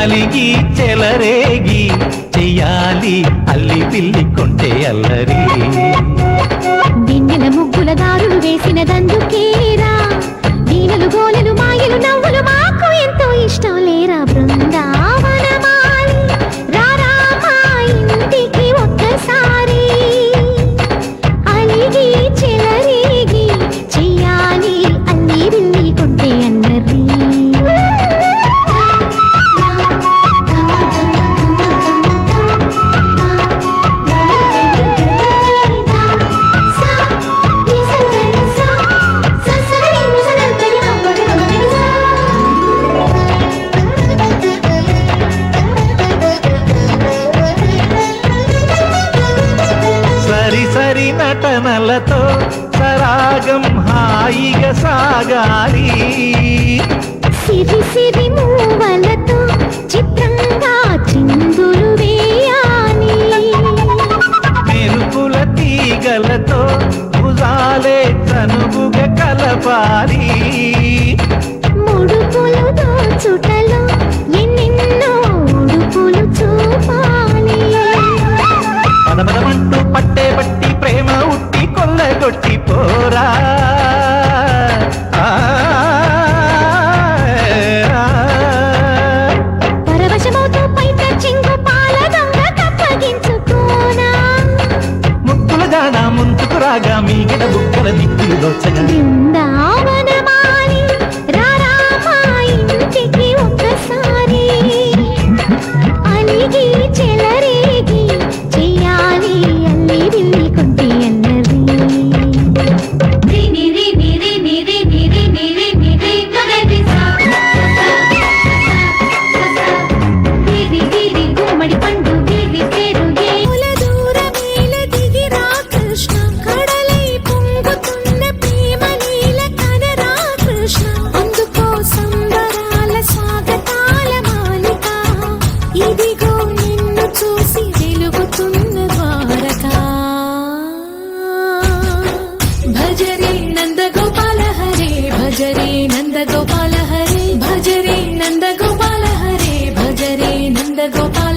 అలిగి చెలరేగి చెయ్యాలి అల్లి పిల్లి కొంటే అల్లరి. వెన్నెల ముగ్గుల దారులు వేసినదందుకేరా, వీణలు గోలెలు మాయలు నవ్వులు మాకు ఎంతో ఇష్టం లేరా. బృందావనమాలి రారా మా ఇంటికి ఒక్కసారి, అలిగి చెలరేగి చెయ్యాలి అల్లి బిల్లి కొంటే అల్లరి. సరి నటనలతో సరాగం హాయిగా సాగాలి, సిరి సిరి మూవలతో చిత్రంగా చిందులు వేయాలి. మెరుపుల తీగలతో భుజాలే తనువుగా కలపాలి. ముడుపులు దోచుటలో ఎన్నెన్నో ఉడుపులు చూపాలి. పదపదమంటూ పట్టే బట్టి ప్రేమ ఉట్టి కొల్లగొట్టి పోరా. పరవశమవుతూ పైట చెంగు పాల దొంగ కప్పగించుకోనా. ముక్కుల జాన ముందుకు రాగా మీగడ బుక్కల దిక్కులు దోచగా. బృందావనమాలి రారా మా ఇంటికి ఒక్కసారి, అలిగి చెలరేగి చెయ్యాలి అల్లి బిల్లి కొంటే అల్లరి. గుమ్మడి పండు వీధి పేరు దూరమేల దిగిరా కృష్ణ, కడలై పొంగుతున్న ప్రేమ నీల కనరా కృష్ణ. అందుకో సంబరాల స్వాగతాల మాలిక, ఇదిగో నిన్ను చూసి వెలుగుతున్న ద్వారక. భజరే నందగోపాల హరే, భజరే నందగోపాల హరే, భజరే నందగోపాల హరే, భజరే నందగోపాల